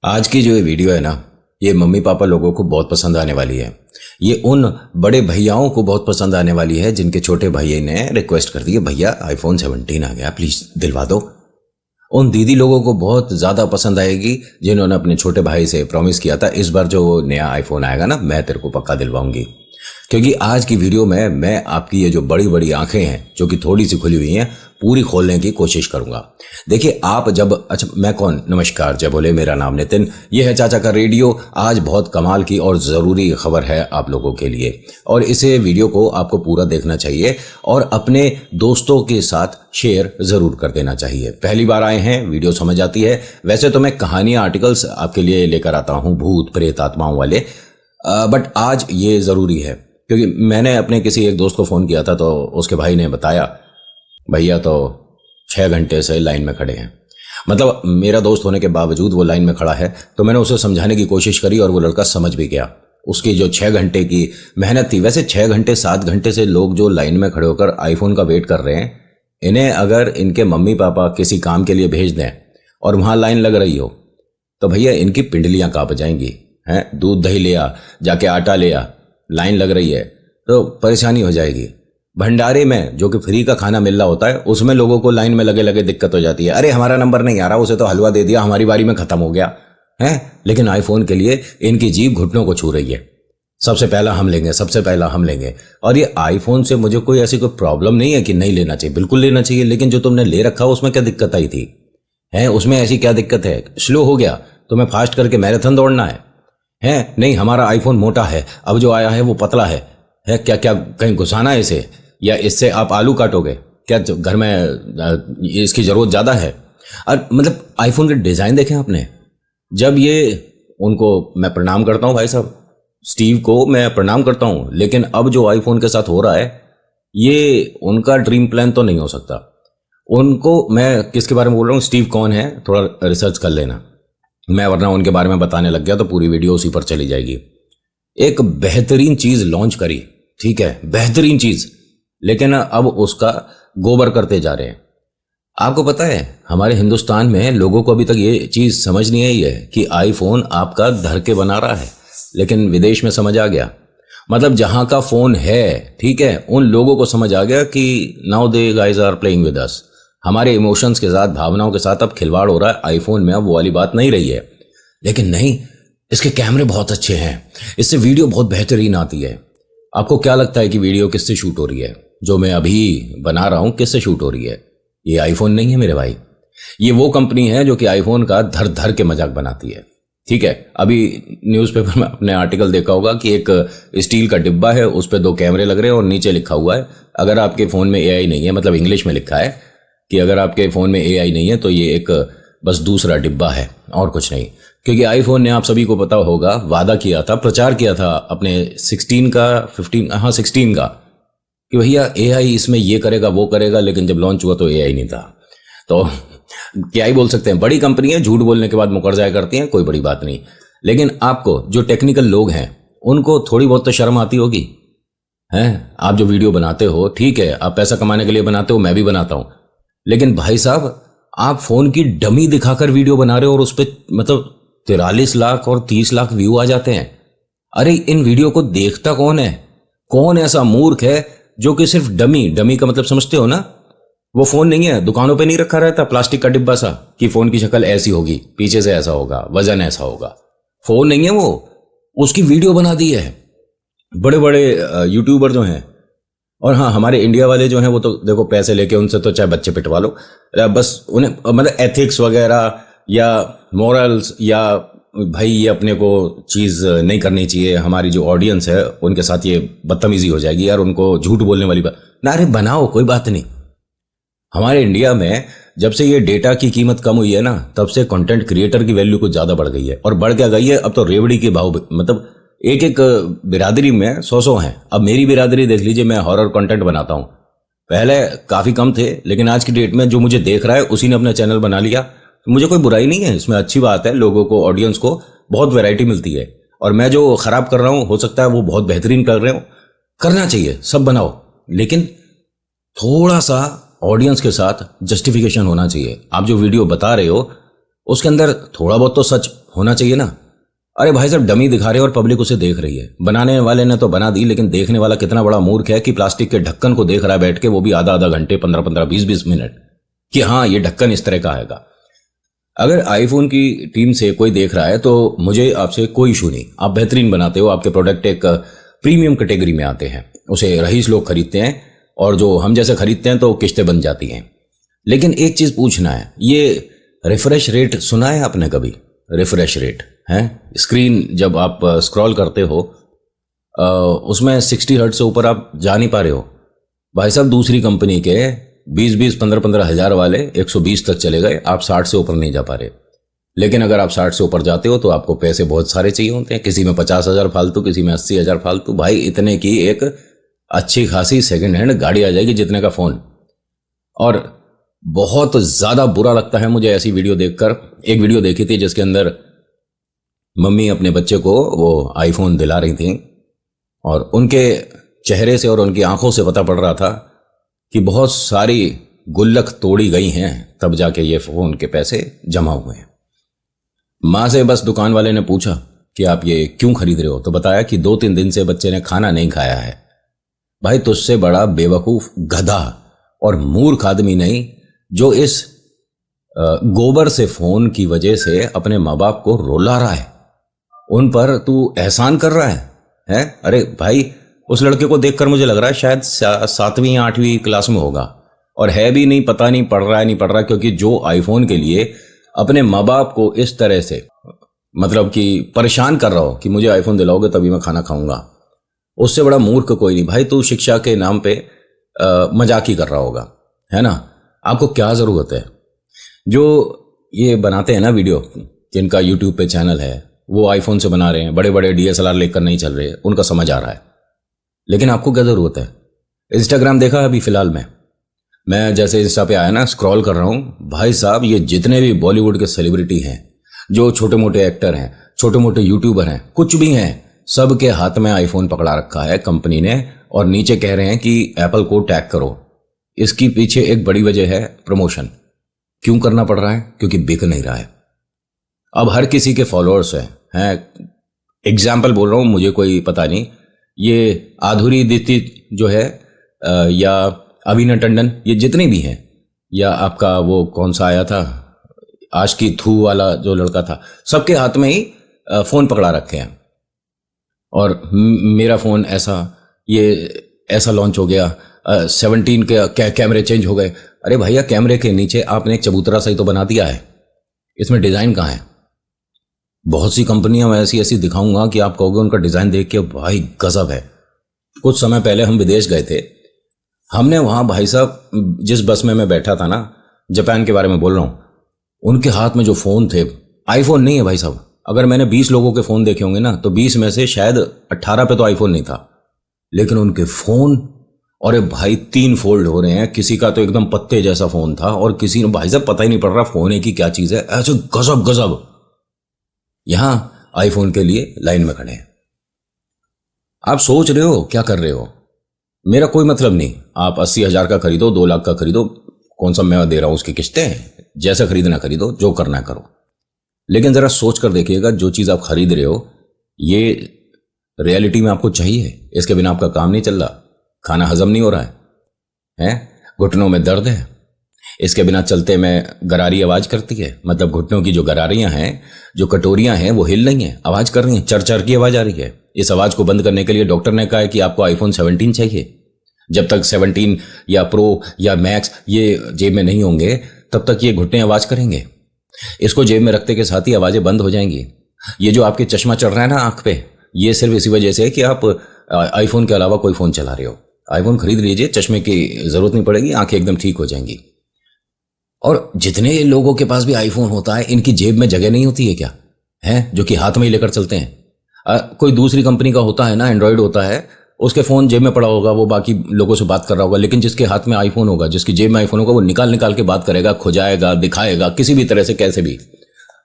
आज की जो ये वीडियो है ना, ये मम्मी पापा लोगों को बहुत पसंद आने वाली है। ये उन बड़े भैयाओं को बहुत पसंद आने वाली है जिनके छोटे भाई ने रिक्वेस्ट कर दी है, भैया आईफोन 17 आ गया, प्लीज दिलवा दो। उन दीदी लोगों को बहुत ज़्यादा पसंद आएगी जिन्होंने अपने छोटे भाई से प्रॉमिस किया था इस बार जो नया आईफोन आएगा ना, मैं तेरे को पक्का दिलवाऊंगी। क्योंकि आज की वीडियो में मैं आपकी ये जो बड़ी बड़ी आंखें हैं जो कि थोड़ी सी खुली हुई हैं, पूरी खोलने की कोशिश करूंगा। देखिए आप जब, अच्छा मैं कौन, नमस्कार, जय बोले, मेरा नाम नितिन, ये है चाचा का रेडियो। आज बहुत कमाल की और ज़रूरी खबर है आप लोगों के लिए और इसे वीडियो को आपको पूरा देखना चाहिए और अपने दोस्तों के साथ शेयर ज़रूर कर देना चाहिए। पहली बार आए हैं, वीडियो समझ आती है। वैसे तो मैं कहानियाँ, आर्टिकल्स आपके लिए लेकर आता हूँ भूत प्रेत आत्माओं वाले, बट आज ये ज़रूरी है क्योंकि मैंने अपने किसी एक दोस्त को फ़ोन किया था तो उसके भाई ने बताया भैया तो 6 घंटे से लाइन में खड़े हैं। मतलब मेरा दोस्त होने के बावजूद वो लाइन में खड़ा है। तो मैंने उसे समझाने की कोशिश करी और वो लड़का समझ भी गया। उसकी जो 6 घंटे की मेहनत थी, वैसे 6 घंटे 7 घंटे से लोग जो लाइन में खड़े होकर आईफोन का वेट कर रहे हैं, इन्हें अगर इनके मम्मी पापा किसी काम के लिए भेज दें और वहाँ लाइन लग रही हो तो भैया इनकी पिंडलियाँ काँप जाएंगी। हैं, दूध दही ले आ, जाके आटा ले आ, लाइन लग रही है तो परेशानी हो जाएगी। भंडारे में जो कि फ्री का खाना मिल रहा होता है उसमें लोगों को लाइन में लगे लगे दिक्कत हो जाती है। अरे हमारा नंबर नहीं आ रहा, उसे तो हलवा दे दिया, हमारी बारी में खत्म हो गया है। लेकिन आईफोन के लिए इनकी जीभ घुटनों को छू रही है, सबसे पहला हम लेंगे, सबसे पहला हम लेंगे। और ये आईफोन से मुझे कोई ऐसी कोई प्रॉब्लम नहीं है कि नहीं लेना चाहिए, बिल्कुल लेना चाहिए। लेकिन जो तुमने ले रखा उसमें क्या दिक्कत आई थी? है उसमें ऐसी क्या दिक्कत है? स्लो हो गया, तुम्हें फास्ट करके मैराथन दौड़ना है? नहीं, हमारा आईफोन मोटा है, अब जो आया है वो पतला है। क्या क्या कहीं घुसाना है इसे, या इससे आप आलू काटोगे क्या? घर में इसकी ज़रूरत ज़्यादा है। और मतलब आईफोन के डिज़ाइन देखें आपने, जब ये, उनको मैं प्रणाम करता हूँ भाई साहब, स्टीव को मैं प्रणाम करता हूँ, लेकिन अब जो आईफोन के साथ हो रहा है ये उनका ड्रीम प्लान तो नहीं हो सकता। उनको, मैं किसके बारे में बोल रहा हूँ, स्टीव कौन है थोड़ा रिसर्च कर लेना, मैं वरना उनके बारे में बताने लग गया तो पूरी वीडियो उसी पर चली जाएगी। एक बेहतरीन चीज़ लॉन्च करी, ठीक है, बेहतरीन चीज़, लेकिन अब उसका गोबर करते जा रहे हैं। आपको पता है हमारे हिंदुस्तान में लोगों को अभी तक ये चीज़ समझ नहीं आई है कि आईफोन आपका धर के बना रहा है, लेकिन विदेश में समझ आ गया। मतलब जहाँ का फ़ोन है, ठीक है, उन लोगों को समझ आ गया कि now they guys are playing with us. हमारे इमोशंस के साथ, भावनाओं के साथ अब खिलवाड़ हो रहा है। आईफोन में अब वो वाली बात नहीं रही है। लेकिन नहीं, इसके कैमरे बहुत अच्छे हैं, इससे वीडियो बहुत बेहतरीन आती है। आपको क्या लगता है कि वीडियो किससे शूट हो रही है? जो मैं अभी बना रहा हूँ किससे शूट हो रही है? ये आईफोन नहीं है मेरे भाई, ये वो कंपनी है जो कि आईफोन का धर धर के मजाक बनाती है। ठीक है, अभी न्यूज़पेपर में आपने आर्टिकल देखा होगा कि एक स्टील का डिब्बा है, उस पर 2 कैमरे लग रहे हैं और नीचे लिखा हुआ है अगर आपके फ़ोन में एआई नहीं है, मतलब इंग्लिश में लिखा है कि अगर आपके फ़ोन में एआई नहीं है तो ये एक बस दूसरा डिब्बा है और कुछ नहीं। क्योंकि आईफोन ने, आप सभी को पता होगा, वादा किया था, प्रचार किया था अपने 16 का 15, हाँ 16 का, कि भैया एआई इसमें ये करेगा वो करेगा, लेकिन जब लॉन्च हुआ तो एआई नहीं था। तो क्या ही बोल सकते हैं, बड़ी कंपनी है, झूठ बोलने के बाद मुकर जाया करती हैं, कोई बड़ी बात नहीं। लेकिन आपको जो टेक्निकल लोग हैं उनको थोड़ी बहुत तो शर्म आती होगी। हैं, आप जो वीडियो बनाते हो, ठीक है, आप पैसा कमाने के लिए बनाते हो, मैं भी बनाता हूँ, लेकिन भाई साहब आप फ़ोन की डमी दिखाकर वीडियो बना रहे हो और उस पर मतलब 43 लाख और 30 लाख व्यू आ जाते हैं। अरे इन वीडियो को देखता कौन है? कौन ऐसा मूर्ख है जो कि सिर्फ डमी का मतलब समझते हो ना, वो फ़ोन नहीं है, दुकानों पे नहीं रखा रहता प्लास्टिक का डिब्बा सा कि फ़ोन की शक्ल ऐसी होगी, पीछे से ऐसा होगा, वजन ऐसा होगा। फ़ोन नहीं है वो, उसकी वीडियो बना दी है बड़े बड़े यूट्यूबर जो हैं। और हाँ, हमारे इंडिया वाले जो हैं वो तो देखो पैसे लेके उनसे तो चाहे बच्चे पिटवा लो, बस उन्हें मतलब एथिक्स वगैरह या मॉरल्स, या भाई ये अपने को चीज़ नहीं करनी चाहिए, हमारी जो ऑडियंस है उनके साथ ये बदतमीजी हो जाएगी यार, उनको झूठ बोलने वाली बात ना। अरे बनाओ, कोई बात नहीं। हमारे इंडिया में जब से ये डेटा की कीमत कम हुई है ना, तब से कंटेंट क्रिएटर की वैल्यू कुछ ज़्यादा बढ़ गई है। और बढ़ क्या गई है, अब तो रेवड़ी के भाव, मतलब एक एक बिरादरी में 100 हैं। अब मेरी बिरादरी देख लीजिए, मैं हॉरर कंटेंट बनाता हूँ, पहले काफ़ी कम थे, लेकिन आज की डेट में जो मुझे देख रहा है उसी ने अपना चैनल बना लिया। मुझे कोई बुराई नहीं है इसमें, अच्छी बात है, लोगों को, ऑडियंस को बहुत वैरायटी मिलती है। और मैं जो ख़राब कर रहा हूँ हो सकता है वो बहुत बेहतरीन कर रहे हो, करना चाहिए, सब बनाओ, लेकिन थोड़ा सा ऑडियंस के साथ जस्टिफिकेशन होना चाहिए। आप जो वीडियो बता रहे हो उसके अंदर थोड़ा बहुत तो सच होना चाहिए ना। अरे भाई साहब, डमी दिखा रहे हैं और पब्लिक उसे देख रही है। बनाने वाले ने तो बना दी, लेकिन देखने वाला कितना बड़ा मूर्ख है कि प्लास्टिक के ढक्कन को देख रहा है बैठ के, वो भी आधा आधा घंटे, 15-15, 20-20 मिनट, कि हाँ ये ढक्कन इस तरह का आएगा। अगर आईफोन की टीम से कोई देख रहा है तो मुझे आपसे कोई इशू नहीं, आप बेहतरीन बनाते हो, आपके प्रोडक्ट एक प्रीमियम कैटेगरी में आते हैं, उसे रईस लोग खरीदते हैं, और जो हम जैसे खरीदते हैं तो किस्तें बन जाती हैं। लेकिन एक चीज़ पूछना है, ये रिफ्रेश रेट सुना है आपने कभी? रिफ्रेश रेट है, स्क्रीन जब आप स्क्रॉल करते हो उसमें 60 हर्ट्ज से ऊपर आप जा नहीं पा रहे हो। भाई साहब, दूसरी कंपनी के 20-20, 15-15 हज़ार वाले 120 तक चले गए, आप 60 से ऊपर नहीं जा पा रहे। लेकिन अगर आप 60 से ऊपर जाते हो तो आपको पैसे बहुत सारे चाहिए होते हैं, किसी में 50,000 फालतू, किसी में 80,000 फालतू। भाई इतने की एक अच्छी खासी सेकंड हैंड गाड़ी आ जाएगी जितने का फ़ोन। और बहुत ज़्यादा बुरा लगता है मुझे ऐसी वीडियो देखकर। एक वीडियो देखी थी जिसके अंदर मम्मी अपने बच्चे को वो आईफोन दिला रही थी, और उनके चेहरे से और उनकी आंखों से पता पड़ रहा था कि बहुत सारी गुल्लक तोड़ी गई हैं, तब जाके ये फ़ोन के पैसे जमा हुए हैं। माँ से बस दुकान वाले ने पूछा कि आप ये क्यों खरीद रहे हो, तो बताया कि 2-3 दिन से बच्चे ने खाना नहीं खाया है। भाई तुझसे बड़ा बेवकूफ़, गधा और मूर्ख आदमी नहीं जो इस गोबर से फ़ोन की वजह से अपने माँ बाप को रुला रहा है, उन पर तू एहसान कर रहा है? अरे भाई, उस लड़के को देखकर मुझे लग रहा है शायद 7वीं या 8वीं क्लास में होगा, और है भी नहीं, पता नहीं पढ़ रहा है नहीं पढ़ रहा, क्योंकि जो आईफोन के लिए अपने माँ बाप को इस तरह से मतलब कि परेशान कर रहा हो कि मुझे आईफोन दिलाओगे तभी मैं खाना खाऊंगा, उससे बड़ा मूर्ख कोई नहीं। भाई तू शिक्षा के नाम पे मजाक ही कर रहा होगा, है ना? आपको क्या ज़रूरत है? जो ये बनाते हैं ना वीडियो, जिनका यूट्यूब पे चैनल है, वो आईफोन से बना रहे हैं, बड़े बड़े DSLR लेकर नहीं चल रहे, उनका समझ आ रहा है। लेकिन आपको क्या ज़रूरत है? इंस्टाग्राम देखा अभी फ़िलहाल में? मैं जैसे इंस्टा पे आया ना, स्क्रॉल कर रहा हूँ, भाई साहब ये जितने भी बॉलीवुड के सेलिब्रिटी हैं, जो छोटे मोटे एक्टर हैं, छोटे मोटे यूट्यूबर हैं, कुछ भी हैं, सब के हाथ में आईफोन पकड़ा रखा है कंपनी ने, और नीचे कह रहे हैं कि एप्पल को टैग करो। इसकी पीछे एक बड़ी वजह है प्रमोशन। क्यों करना पड़ रहा है? क्योंकि बिक नहीं रहा है। अब हर किसी के फॉलोअर्स हैं। एग्जाम्पल बोल रहा हूँ, मुझे कोई पता नहीं, ये आधुरी दीक्षित जो है या अविना टंडन, ये जितने भी हैं, या आपका वो कौन सा आया था आशिकी 2 वाला जो लड़का था, सबके हाथ में ही फ़ोन पकड़ा रखे हैं। और मेरा फ़ोन ऐसा लॉन्च हो गया, 17 के कैमरे चेंज हो गए। अरे भैया, कैमरे के नीचे आपने एक चबूतरा सा ही तो बना दिया है, इसमें डिज़ाइन कहाँ है? बहुत सी कंपनियां मैं ऐसी दिखाऊंगा कि आप कहोगे उनका डिज़ाइन देख के भाई गजब है। कुछ समय पहले हम विदेश गए थे, हमने वहाँ भाई साहब जिस बस में मैं बैठा था ना, जापान के बारे में बोल रहा हूँ, उनके हाथ में जो फ़ोन थे, आईफोन नहीं है भाई साहब। अगर मैंने 20 लोगों के फ़ोन देखे होंगे ना, तो 20 में से शायद 18 पे तो आईफोन नहीं था, लेकिन उनके फ़ोन, और भाई 3 फोल्ड हो रहे हैं। किसी का तो एकदम पत्ते जैसा फ़ोन था, और किसी ने भाई साहब पता ही नहीं पड़ रहा फ़ोन है कि क्या चीज़ है, ऐसे गजब। यहां आईफोन के लिए लाइन में खड़े हैं। आप सोच रहे हो क्या कर रहे हो? मेरा कोई मतलब नहीं, आप 80,000 का खरीदो, 2 लाख का खरीदो, कौन सा मैं दे रहा हूं उसकी किस्तें, जैसा खरीदना खरीदो, जो करना करो। लेकिन जरा सोच कर देखिएगा, जो चीज़ आप खरीद रहे हो ये रियलिटी में आपको चाहिए? इसके बिना आपका काम नहीं चल रहा, खाना हजम नहीं हो रहा है, घुटनों में दर्द है, इसके बिना चलते में गरारी आवाज़ करती है, मतलब घुटनों की जो गरारियां हैं, जो कटोरियां हैं, वो हिल रही हैं, आवाज़ कर रही हैं, चर की आवाज़ आ रही है। इस आवाज़ को बंद करने के लिए डॉक्टर ने कहा है कि आपको आईफोन 17 चाहिए। जब तक 17 या प्रो या मैक्स ये जेब में नहीं होंगे, तब तक ये घुटने आवाज़ करेंगे। इसको जेब में रखते के साथ ही आवाज़ें बंद हो जाएंगी। ये जो आपके चश्मा चढ़ रहा है ना आँख पे, ये सिर्फ इसी वजह से है कि आप आईफोन के अलावा कोई फ़ोन चला रहे हो। आईफोन खरीद लीजिए, चश्मे की ज़रूरत नहीं पड़ेगी, आंखें एकदम ठीक हो जाएंगी। और जितने लोगों के पास भी आईफोन होता है, इनकी जेब में जगह नहीं होती है क्या? है जो कि हाथ में ही लेकर चलते हैं। कोई दूसरी कंपनी का होता है ना, एंड्रॉयड होता है, उसके फ़ोन जेब में पड़ा होगा, वो बाकी लोगों से बात कर रहा होगा, लेकिन जिसके हाथ में आईफोन होगा, जिसकी जेब में आईफोन होगा, वो निकाल के बात करेगा, खुजाएगा, दिखाएगा, किसी भी तरह से, कैसे भी।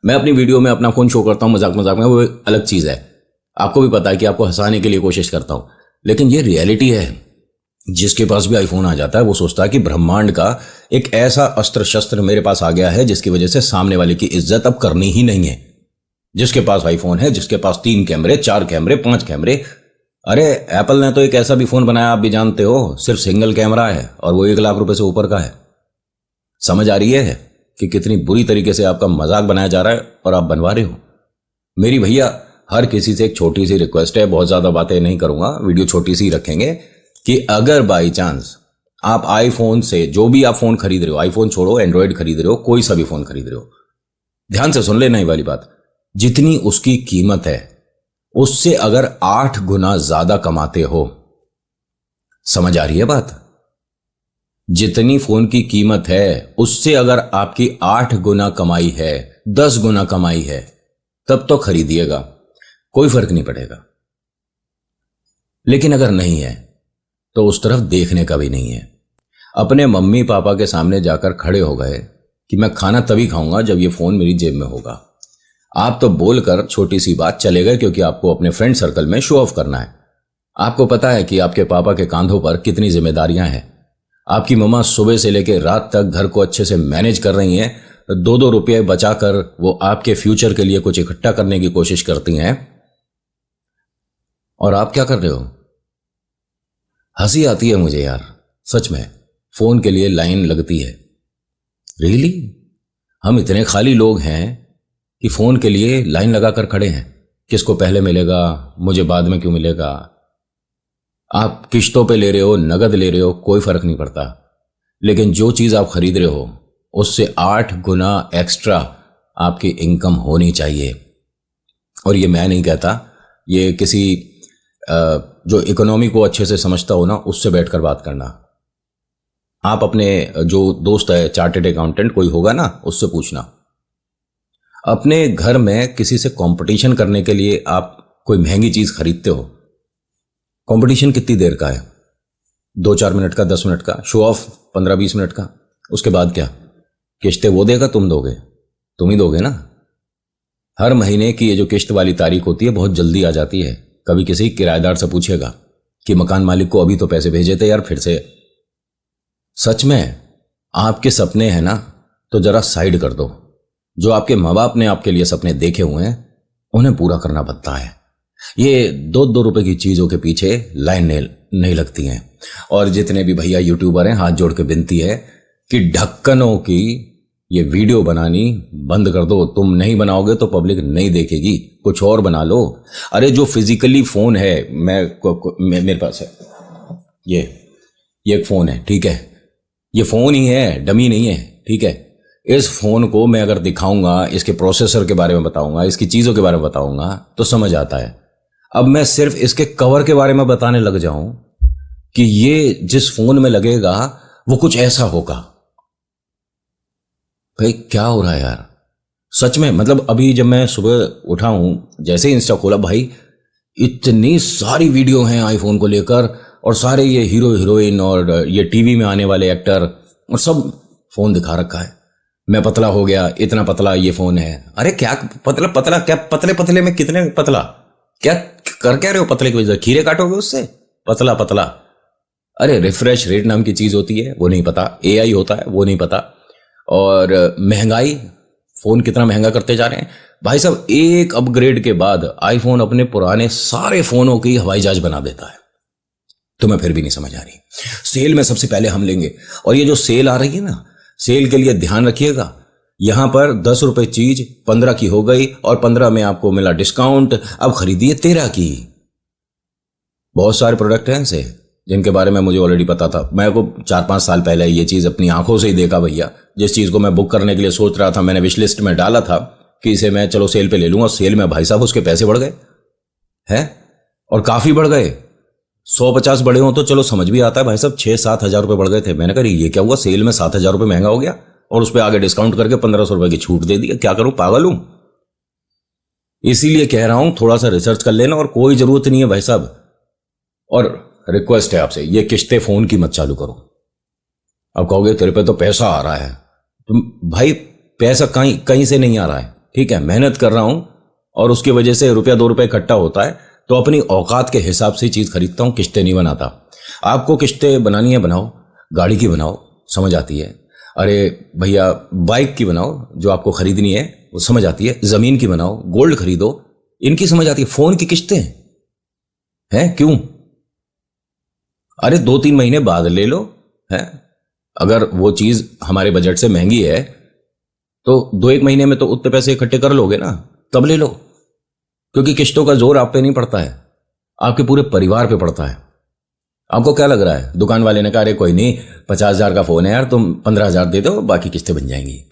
मैं अपनी वीडियो में अपना फ़ोन शो करता हूँ मजाक में, वो अलग चीज़ है। आपको भी पता है कि आपको हंसाने के लिए कोशिश करता हूँ, लेकिन ये रियलिटी है। जिसके पास भी आईफोन आ जाता है वो सोचता है कि ब्रह्मांड का एक ऐसा अस्त्र शस्त्र मेरे पास आ गया है जिसकी वजह से सामने वाले की इज्जत अब करनी ही नहीं है। जिसके पास आईफोन है, जिसके पास 3 कैमरे, 4 कैमरे, 5 कैमरे। अरे एप्पल ने तो एक ऐसा भी फोन बनाया, आप भी जानते हो, सिर्फ सिंगल कैमरा है और वो 1 लाख रुपए से ऊपर का है। समझ आ रही है कि कितनी बुरी तरीके से आपका मजाक बनाया जा रहा है और आप बनवा रहे हो। मेरी भैया हर किसी से एक छोटी सी रिक्वेस्ट है, बहुत ज्यादा बातें नहीं करूंगा, वीडियो छोटी सी रखेंगे, कि अगर बाई चांस आप आईफोन से जो भी आप फोन खरीद रहे हो, आईफोन छोड़ो एंड्रॉयड खरीद रहे हो, कोई सा भी फोन खरीद रहे हो, ध्यान से सुन लेना ये वाली बात, जितनी उसकी कीमत है उससे अगर 8 गुना ज्यादा कमाते हो, समझ आ रही है बात, जितनी फोन की कीमत है उससे अगर आपकी 8 गुना कमाई है, 10 गुना कमाई है, तब तो खरीदिएगा, कोई फर्क नहीं पड़ेगा। लेकिन अगर नहीं है तो उस तरफ देखने का भी नहीं है। अपने मम्मी पापा के सामने जाकर खड़े हो गए कि मैं खाना तभी खाऊंगा जब ये फोन मेरी जेब में होगा। आप तो बोलकर छोटी सी बात चले गए क्योंकि आपको अपने फ्रेंड सर्कल में शो ऑफ करना है। आपको पता है कि आपके पापा के कांधों पर कितनी जिम्मेदारियां हैं। आपकी मम्मा सुबह से लेकर रात तक घर को अच्छे से मैनेज कर रही हैं, 2-2 रुपये बचाकर वो आपके फ्यूचर के लिए कुछ इकट्ठा करने की कोशिश करती हैं, और आप क्या कर रहे हो? हंसी आती है मुझे यार, सच में। फोन के लिए लाइन लगती है, रियली? हम इतने खाली लोग हैं कि फोन के लिए लाइन लगाकर खड़े हैं, किसको पहले मिलेगा, मुझे बाद में क्यों मिलेगा। आप किश्तों पे ले रहे हो, नगद ले रहे हो, कोई फर्क नहीं पड़ता, लेकिन जो चीज आप खरीद रहे हो उससे 8 गुना एक्स्ट्रा आपकी इनकम होनी चाहिए। और ये मैं नहीं कहता, ये किसी जो इकोनॉमी को अच्छे से समझता हो ना, उससे बैठकर बात करना। आप अपने जो दोस्त है चार्टेड अकाउंटेंट कोई होगा ना, उससे पूछना। अपने घर में किसी से कंपटीशन करने के लिए आप कोई महंगी चीज खरीदते हो, कंपटीशन कितनी देर का है? 2-4 मिनट का, 10 मिनट का शो ऑफ, 15-20 मिनट का। उसके बाद क्या? किश्तें वो देगा, तुम दोगे? तुम ही दोगे ना। हर महीने की ये जो किश्त वाली तारीख होती है बहुत जल्दी आ जाती है। कभी किसी किराएदार से पूछेगा कि मकान मालिक को अभी तो पैसे भेजे थे यार, फिर से। सच में आपके सपने हैं ना, तो जरा साइड कर दो। जो आपके माँ बाप ने आपके लिए सपने देखे हुए हैं उन्हें पूरा करना बनता है। ये 2-2 रुपए की चीजों के पीछे लाइन नहीं लगती हैं। और जितने भी भैया यूट्यूबर हैं, हाथ जोड़ के विनती है कि ढक्कनों की ये वीडियो बनानी बंद कर दो। तुम नहीं बनाओगे तो पब्लिक नहीं देखेगी, कुछ और बना लो। अरे जो फिजिकली फोन है, मेरे पास है ये एक फोन है, ठीक है, ये फोन ही है, डमी नहीं है, ठीक है। इस फोन को मैं अगर दिखाऊंगा, इसके प्रोसेसर के बारे में बताऊंगा, इसकी चीजों के बारे में बताऊंगा तो समझ आता है। अब मैं सिर्फ इसके कवर के बारे में बताने लग जाऊं कि ये जिस फोन में लगेगा वो कुछ ऐसा होगा, भाई क्या हो रहा है यार, सच में। मतलब अभी जब मैं सुबह उठा हूं, जैसे ही इंस्टा खोला, भाई इतनी सारी वीडियो हैं आईफोन को लेकर, और सारे ये हीरो हीरोइन और ये टीवी में आने वाले एक्टर और सब फोन दिखा रखा है। मैं पतला हो गया, इतना पतला ये फोन है। अरे क्या पतला पतला, क्या पतले पतले में कितने पतला, क्या कर क्या रहे हो? पतले की वजह खीरे काटोगे उससे? पतला पतला। अरे रिफ्रेश रेट नाम की चीज होती है, वो नहीं पता। एआई होता है, वो नहीं पता। और महंगाई, फोन कितना महंगा करते जा रहे हैं भाई साहब। एक अपग्रेड के बाद आईफोन अपने पुराने सारे फोनों की हवाई जहाज बना देता है। तुम्हें फिर भी नहीं समझ आ रही? सेल में सबसे पहले हम लेंगे। और ये जो सेल आ रही है ना, सेल के लिए ध्यान रखिएगा, यहां पर 10 रुपए चीज 15 की हो गई और 15 में आपको मिला डिस्काउंट, अब खरीदिए 13 की। बहुत सारे प्रोडक्ट हैं ऐसे जिनके बारे में मुझे ऑलरेडी पता था। मैं को 4-5 साल पहले ये चीज अपनी आंखों से ही देखा भैया। जिस चीज को मैं बुक करने के लिए सोच रहा था, मैंने विश लिस्ट में डाला था कि इसे मैं चलो सेल पे ले लूंगा। सेल में भाई साहब उसके पैसे बढ़ गए हैं, और काफी बढ़ गए। 150 बड़े हो तो चलो समझ भी आता है भाई साहब, 6-7 हजार रुपए बढ़ गए थे। मैंने कहा ये क्या हुआ, सेल में 7 हजार रुपए महंगा हो गया और उस पर आगे डिस्काउंट करके 1500 रुपए की छूट दे दी। क्या करूं, पागल हूं? इसीलिए कह रहा हूं थोड़ा सा रिसर्च कर लेना, और कोई जरूरत नहीं है भाई साहब। और रिक्वेस्ट है आपसे, ये किश्ते फोन की मत चालू करो। अब कहोगे तेरे पे तो पैसा आ रहा है, तो भाई पैसा कहीं से नहीं आ रहा है, ठीक है। मेहनत कर रहा हूं और उसकी वजह से ₹1-2 इकट्ठा होता है, तो अपनी औकात के हिसाब से चीज खरीदता हूं, किश्तें नहीं बनाता। आपको किश्तें बनानी है बनाओ, गाड़ी की बनाओ, समझ आती है। अरे भैया बाइक की बनाओ जो आपको खरीदनी है, वो समझ आती है, जमीन की बनाओ, गोल्ड खरीदो, इनकी समझ आती है, फोन की किस्तें हैं क्यों? अरे 2-3 महीने बाद ले लो, है। अगर वो चीज हमारे बजट से महंगी है तो 2-1 महीने में तो उतने पैसे इकट्ठे कर लोगे ना, तब ले लो। क्योंकि किश्तों का जोर आप पे नहीं पड़ता है, आपके पूरे परिवार पे पड़ता है। आपको क्या लग रहा है, दुकान वाले ने कहा अरे कोई नहीं 50,000 का फोन है यार, तुम 15,000 दे दो, बाकी किस्तें बन जाएंगी।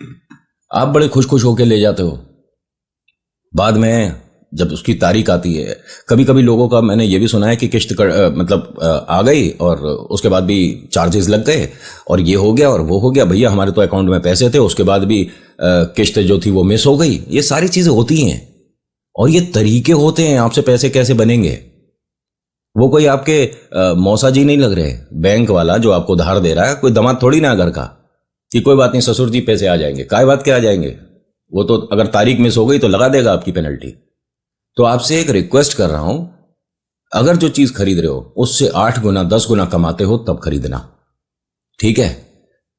आप बड़े खुश खुश होके ले जाते हो। बाद में जब उसकी तारीख आती है, कभी कभी लोगों का मैंने ये भी सुना है कि किश्त आ गई और उसके बाद भी चार्जेस लग गए और ये हो गया और वो हो गया, भैया हमारे तो अकाउंट में पैसे थे, उसके बाद भी किश्त जो थी वो मिस हो गई। ये सारी चीज़ें होती हैं और ये तरीके होते हैं आपसे पैसे कैसे बनेंगे। वो कोई आपके मौसा जी नहीं लग रहे, बैंक वाला जो आपको उधार दे रहा है कोई दामाद थोड़ी ना घर का कि कोई बात नहीं ससुर जी पैसे आ जाएंगे। काय बात के आ जाएंगे, वो तो अगर तारीख मिस हो गई तो लगा देगा आपकी पेनल्टी। तो आपसे एक रिक्वेस्ट कर रहा हूं, अगर जो चीज खरीद रहे हो उससे 8 गुना 10 गुना कमाते हो तब खरीदना, ठीक है।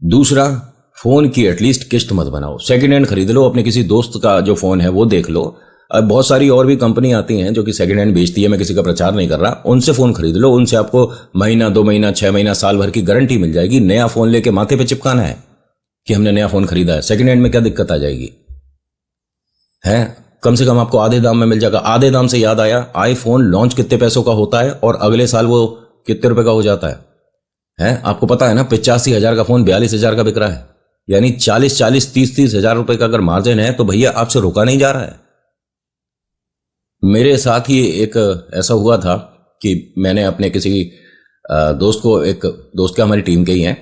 दूसरा, फोन की एटलीस्ट किस्त मत बनाओ, सेकंड हैंड खरीद लो, अपने किसी दोस्त का जो फोन है वो देख लो। अब बहुत सारी और भी कंपनी आती हैं जो कि सेकंड हैंड बेचती है, मैं किसी का प्रचार नहीं कर रहा, उनसे फोन खरीद लो। उनसे आपको महीना 2 महीना 6 महीना साल भर की गारंटी मिल जाएगी। नया फोन लेके माथे पे चिपकाना है कि हमने नया फोन खरीदा है, सेकंड हैंड में क्या दिक्कत आ जाएगी, है। कम से कम आपको आधे दाम में मिल जाएगा। आधे दाम से याद आया, आईफोन लॉन्च कितने पैसों का होता है और अगले साल वो कितने रुपए का हो जाता है आपको पता है ना। 85,000 का फोन 42,000 का बिक रहा है, यानी 40,000 30,000 30,000 रुपए का अगर मार्जिन है तो भैया आपसे रोका नहीं जा रहा है। मेरे साथ ही एक ऐसा हुआ था कि मैंने अपने किसी दोस्त को, एक दोस्त का हमारी टीम के ही हैं,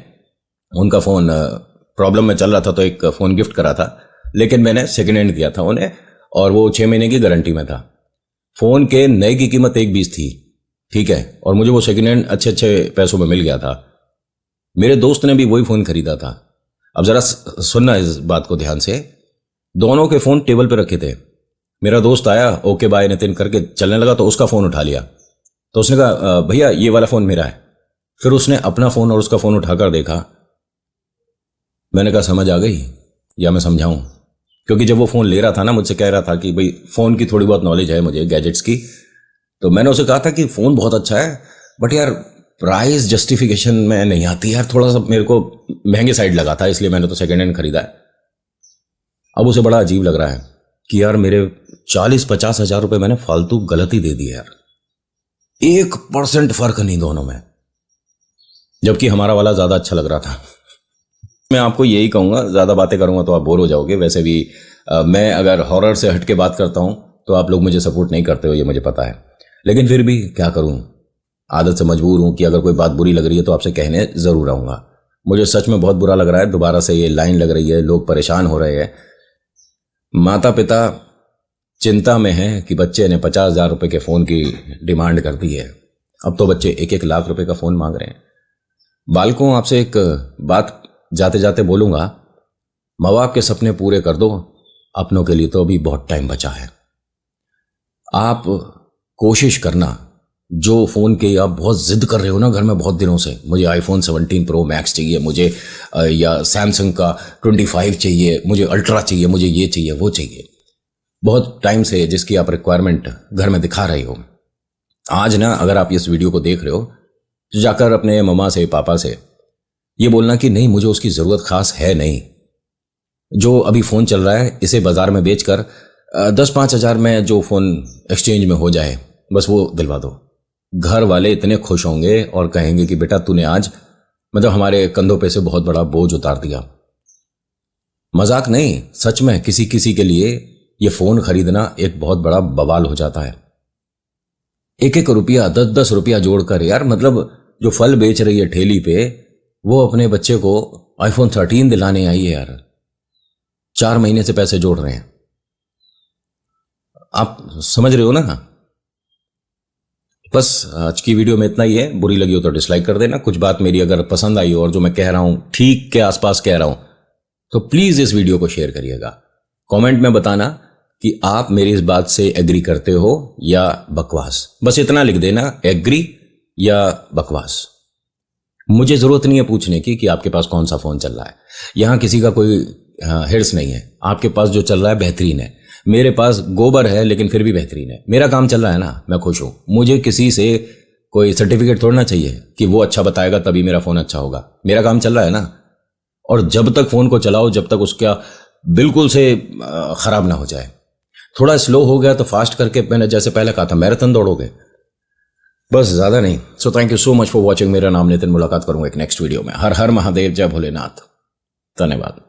उनका फ़ोन प्रॉब्लम में चल रहा था तो एक फ़ोन गिफ्ट करा था, लेकिन मैंने सेकेंड हैंड दिया था उन्हें और वो 6 महीने की गारंटी में था। फ़ोन के नए की कीमत 1,20 थी, ठीक है, और मुझे वो सेकेंड हैंड अच्छे अच्छे पैसों में मिल गया था। मेरे दोस्त ने भी वही फ़ोन खरीदा था। अब ज़रा सुनना इस बात को ध्यान से, दोनों के फ़ोन टेबल पर रखे थे। मेरा दोस्त आया, ओके बाय नितिन करके चलने लगा तो उसका फ़ोन उठा लिया, तो उसने कहा भैया ये वाला फ़ोन मेरा है। फिर उसने अपना फ़ोन और उसका फ़ोन उठाकर देखा। मैंने कहा समझ आ गई या मैं समझाऊं, क्योंकि जब वो फ़ोन ले रहा था ना, मुझसे कह रहा था कि भाई फ़ोन की थोड़ी बहुत नॉलेज है मुझे गैजेट्स की, तो मैंने उसे कहा था कि फ़ोन बहुत अच्छा है बट यार प्राइस जस्टिफिकेशन में नहीं आती यार, थोड़ा सा मेरे को महंगे साइड लगा था, इसलिए मैंने तो सेकेंड हैंड खरीदा है। अब उसे बड़ा अजीब लग रहा है कि यार मेरे 40-50 हज़ार रुपये मैंने फालतू गलती दे दी यार, 1% फर्क नहीं दोनों में, जबकि हमारा वाला ज़्यादा अच्छा लग रहा था। मैं आपको यही कहूँगा, ज़्यादा बातें करूँगा तो आप बोर हो जाओगे। वैसे भी मैं अगर हॉरर से हट के बात करता हूँ तो आप लोग मुझे सपोर्ट नहीं करते हो, ये मुझे पता है, लेकिन फिर भी क्या करूँ, आदत से मजबूर हूँ कि अगर कोई बात बुरी लग रही है तो आपसे कहने ज़रूर आऊँगा। मुझे सच में बहुत बुरा लग रहा है, दोबारा से ये लाइन लग रही है, लोग परेशान हो रहे हैं, माता पिता चिंता में हैं कि बच्चे ने 50,000 रुपये के फ़ोन की डिमांड कर दी है। अब तो बच्चे 1-1 लाख रुपए का फ़ोन मांग रहे हैं। बालकों, आपसे एक बात जाते जाते बोलूँगा, माँ बाप के सपने पूरे कर दो, अपनों के लिए तो अभी बहुत टाइम बचा है। आप कोशिश करना, जो फ़ोन के आप बहुत ज़िद कर रहे हो ना घर में बहुत दिनों से, मुझे आईफोन 17 प्रो मैक्स चाहिए, मुझे या सैमसंग का 25 चाहिए, मुझे अल्ट्रा चाहिए, मुझे ये चाहिए वो चाहिए, बहुत टाइम से जिसकी आप रिक्वायरमेंट घर में दिखा रहे हो, आज ना अगर आप इस वीडियो को देख रहे हो तो जाकर अपने मम्मा से पापा से ये बोलना कि नहीं मुझे उसकी ज़रूरत खास है नहीं, जो अभी फ़ोन चल रहा है इसे बाज़ार में बेचकर 10-5 हज़ार में जो फ़ोन एक्सचेंज में हो जाए बस वो दिलवा दो। घर वाले इतने खुश होंगे और कहेंगे कि बेटा तूने आज मतलब हमारे कंधों पे से बहुत बड़ा बोझ उतार दिया। मजाक नहीं, सच में किसी किसी के लिए ये फ़ोन खरीदना एक बहुत बड़ा बवाल हो जाता है। 1-1 रुपया 10-10 रुपया जोड़कर यार, मतलब जो फल बेच रही है ठेली पे वो अपने बच्चे को आईफोन 13 दिलाने आई है यार, 4 महीने से पैसे जोड़ रहे हैं। आप समझ रहे हो ना। बस आज की वीडियो में इतना ही है, बुरी लगी हो तो डिसलाइक कर देना। कुछ बात मेरी अगर पसंद आई हो और जो मैं कह रहा हूं ठीक के आसपास कह रहा हूं तो प्लीज इस वीडियो को शेयर करिएगा। कमेंट में बताना कि आप मेरी इस बात से एग्री करते हो या बकवास, बस इतना लिख देना, एग्री या बकवास। मुझे जरूरत नहीं है पूछने की कि आपके पास कौन सा फोन चल रहा है। यहां किसी का कोई हिर्स नहीं है। आपके पास जो चल रहा है बेहतरीन है, मेरे पास गोबर है लेकिन फिर भी बेहतरीन है। मेरा काम चल रहा है ना, मैं खुश हूँ। मुझे किसी से कोई सर्टिफिकेट थोड़ना चाहिए कि वो अच्छा बताएगा तभी मेरा फ़ोन अच्छा होगा। मेरा काम चल रहा है ना। और जब तक फ़ोन को चलाओ जब तक उसका बिल्कुल से ख़राब ना हो जाए। थोड़ा स्लो हो गया तो फास्ट करके, मैंने जैसे पहले कहा था, मैराथन दौड़ोगे, बस, ज़्यादा नहीं। So thank you so much for watching. मेरा नाम नितिन। मुलाकात करूंगा एक नेक्स्ट वीडियो में। हर हर महादेव, जय भोलेनाथ। धन्यवाद।